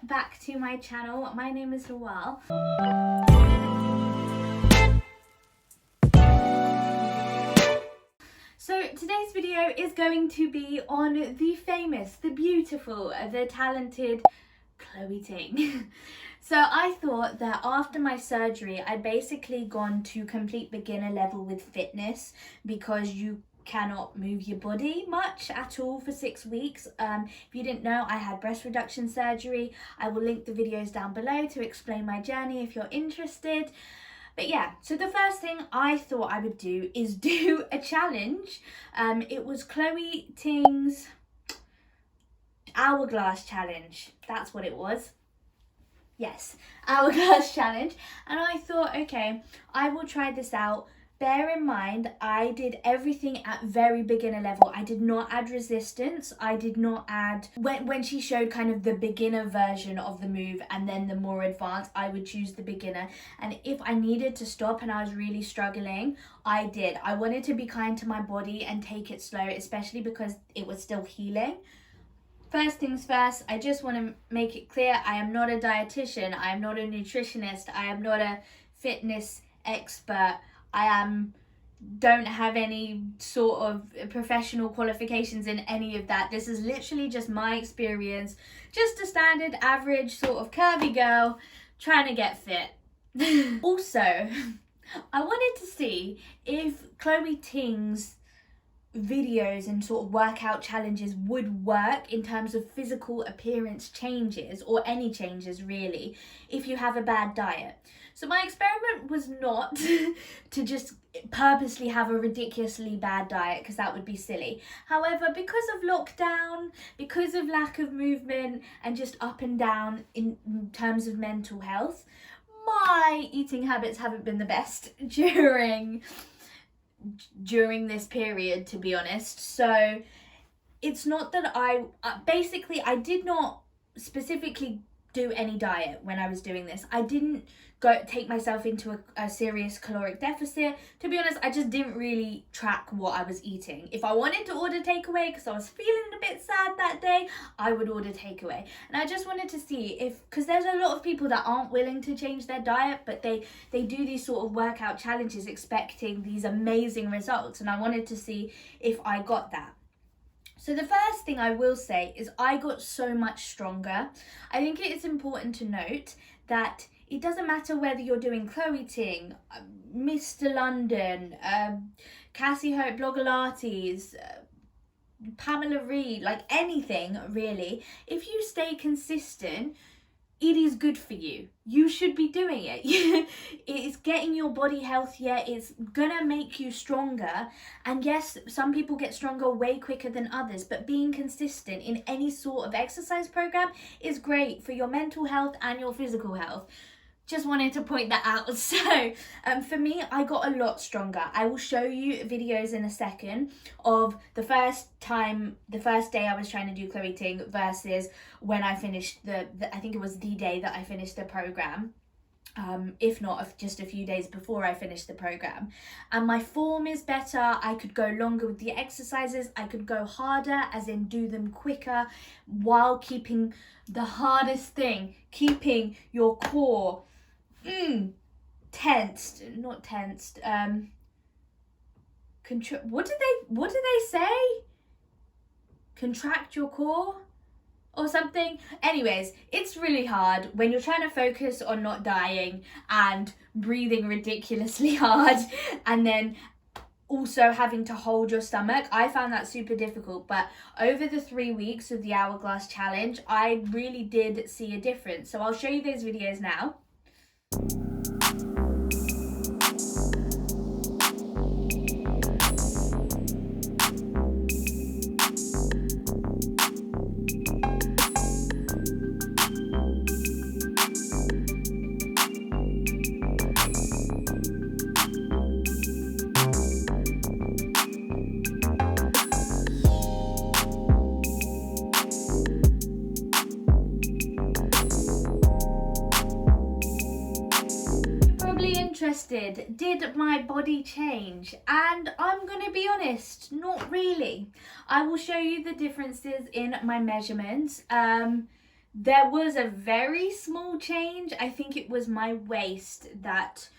back to my channel. My name is Lawal. So today's video is going to be on the famous, the beautiful, the talented Chloe Ting. So I thought that after my surgery, I'd basically gone to complete beginner level with fitness because you cannot move your body much at all for 6 weeks. If you didn't know, I had breast reduction surgery. I will link the videos down below to explain my journey if you're interested. But yeah, so the first thing I thought I would do is do a challenge. It was Chloe Ting's Hourglass challenge. That's what it was. Yes, Hourglass challenge. And I thought, okay, I will try this out. Bear in mind, I did everything at very beginner level. I did not add resistance. I did not add, when she showed kind of the beginner version of the move and then the more advanced, I would choose the beginner. And if I needed to stop and I was really struggling, I did. I wanted to be kind to my body and take it slow, especially because it was still healing. First things first, I just want to make it clear, I am not a dietitian. I am not a nutritionist. I am not a fitness expert. Don't have any sort of professional qualifications in any of that. This is literally just my experience. Just a standard, average, sort of curvy girl trying to get fit. Also, I wanted to see if Chloe Ting's videos and sort of workout challenges would work in terms of physical appearance changes, or any changes really, if you have a bad diet. So my experiment was not to just purposely have a ridiculously bad diet, because that would be silly. However, because of lockdown, because of lack of movement and just up and down in terms of mental health, my eating habits haven't been the best during this period, to be honest. So it's not that I did not specifically do any diet when I was doing this. I didn't take myself into a serious caloric deficit. To be honest, I just didn't really track what I was eating. If I wanted to order takeaway because I was feeling a bit sad that day, I would order takeaway. And I just wanted to see because there's a lot of people that aren't willing to change their diet, but they do these sort of workout challenges expecting these amazing results. And I wanted to see if I got that. So the first thing I will say is I got so much stronger. I think it is important to note that it doesn't matter whether you're doing Chloe Ting, Mr. London, Cassie Hope, Blogolates, Pamela Reed, like anything really. If you stay consistent, it is good for you. You should be doing it. It is getting your body healthier. It's gonna make you stronger. And yes, some people get stronger way quicker than others, but being consistent in any sort of exercise program is great for your mental health and your physical health. Just wanted to point that out. So for me, I got a lot stronger. I will show you videos in a second of the first day I was trying to do Chloe Ting versus when I finished I think it was the day that I finished the program. If not just a few days before I finished the program. And my form is better. I could go longer with the exercises. I could go harder, as in do them quicker, while keeping the hardest thing, keeping your core tensed, not tensed. What do they say? Contract your core or something. Anyways, it's really hard when you're trying to focus on not dying and breathing ridiculously hard and then also having to hold your stomach. I found that super difficult, but over the 3 weeks of the Hourglass challenge, I really did see a difference. So I'll show you those videos now. Did my body change? And I'm gonna be honest, not really. I will show you the differences in my measurements. There was a very small change. I think it was my waist that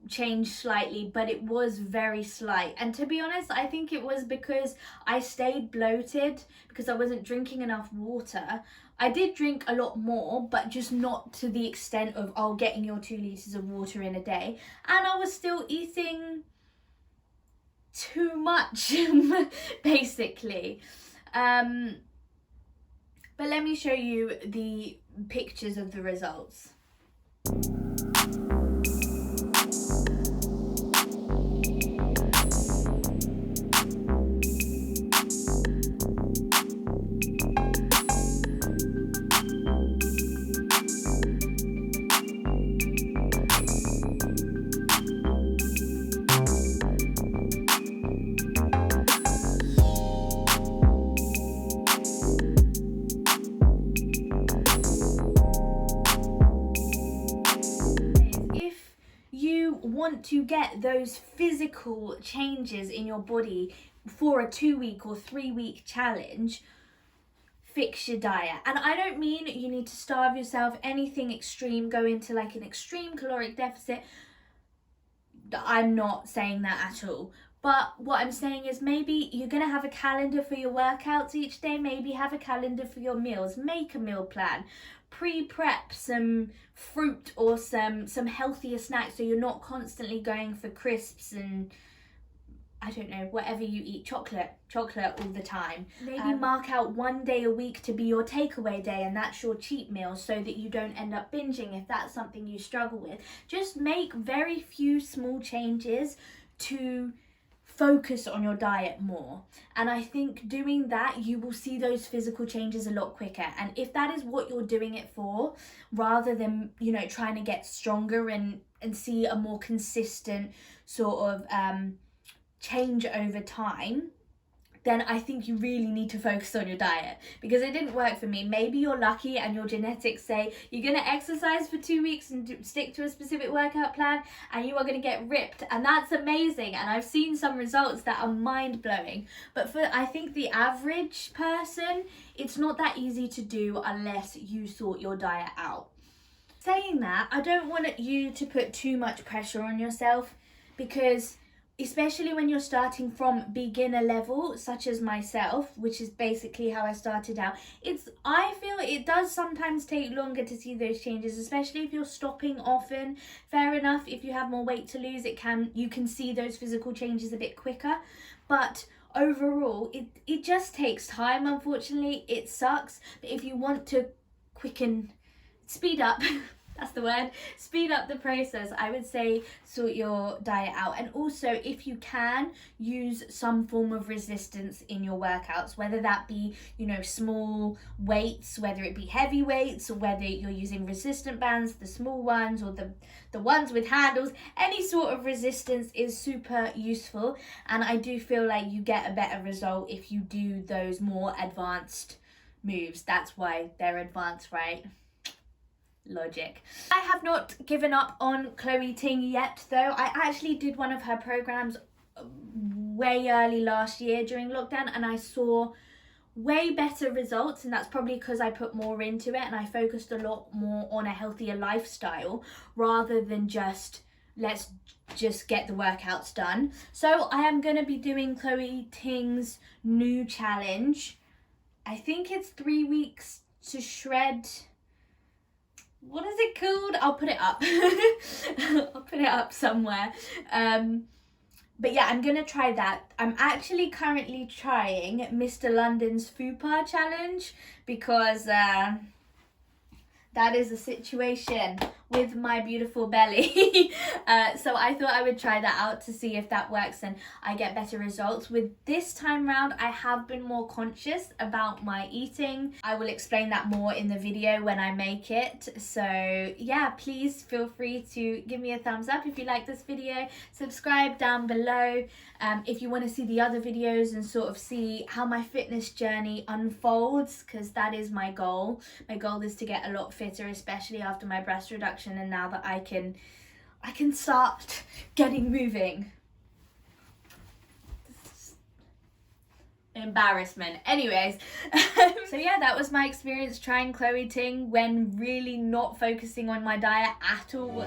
changed slightly, but it was very slight. And to be honest, I think it was because I stayed bloated because I wasn't drinking enough water. I did drink a lot more, but just not to the extent of getting your 2 liters of water in a day. And I was still eating too much basically. But let me show you the pictures of the results. Want to get those physical changes in your body for a 2-week or 3-week challenge, fix your diet. And I don't mean you need to starve yourself, anything extreme, go into like an extreme caloric deficit. I'm not saying that at all. But what I'm saying is maybe you're going to have a calendar for your workouts each day. Maybe have a calendar for your meals. Make a meal plan. Pre-prep some fruit or some healthier snacks so you're not constantly going for crisps and I don't know, whatever you eat, chocolate all the time. Maybe mark out 1 day a week to be your takeaway day and that's your cheat meal so that you don't end up binging if that's something you struggle with. Just make very few small changes to focus on your diet more. And I think doing that, you will see those physical changes a lot quicker. And if that is what you're doing it for, rather than, you know, trying to get stronger and see a more consistent sort of change over time, then I think you really need to focus on your diet, because it didn't work for me. Maybe you're lucky and your genetics say you're going to exercise for 2 weeks and stick to a specific workout plan and you are going to get ripped, and that's amazing, and I've seen some results that are mind-blowing. But for, I think, the average person, it's not that easy to do unless you sort your diet out. Saying that, I don't want you to put too much pressure on yourself, because especially when you're starting from beginner level, such as myself, which is basically how I started out, I feel it does sometimes take longer to see those changes, especially if you're stopping often. Fair enough, if you have more weight to lose, you can see those physical changes a bit quicker. But overall, it just takes time, unfortunately. It sucks. But if you want to speed up, that's the word, speed up the process, I would say sort your diet out. And also, if you can, use some form of resistance in your workouts, whether that be, you know, small weights, whether it be heavy weights, or whether you're using resistant bands, the small ones or the ones with handles. Any sort of resistance is super useful, and I do feel like you get a better result if you do those more advanced moves. That's why they're advanced, right? Logic. I have not given up on Chloe Ting yet, though. I actually did one of her programs way early last year during lockdown, and I saw way better results, and that's probably because I put more into it and I focused a lot more on a healthier lifestyle rather than just let's just get the workouts done. So I am going to be doing Chloe Ting's new challenge. I think it's 3 weeks to shred. What is it called? I'll put it up. I'll put it up somewhere. But yeah, I'm going to try that. I'm actually currently trying Mr. London's Fupa challenge, because that is a situation with my beautiful belly. So I thought I would try that out to see if that works and I get better results. With this time round, I have been more conscious about my eating. I will explain that more in the video when I make it. So yeah, please feel free to give me a thumbs up if you like this video. Subscribe down below if you want to see the other videos and sort of see how my fitness journey unfolds, because that is my goal. My goal is to get a lot fitter, especially after my breast reduction, and now that I can start getting moving. embarrassment. Anyways, so yeah, that was my experience trying Chloe Ting when really not focusing on my diet at all.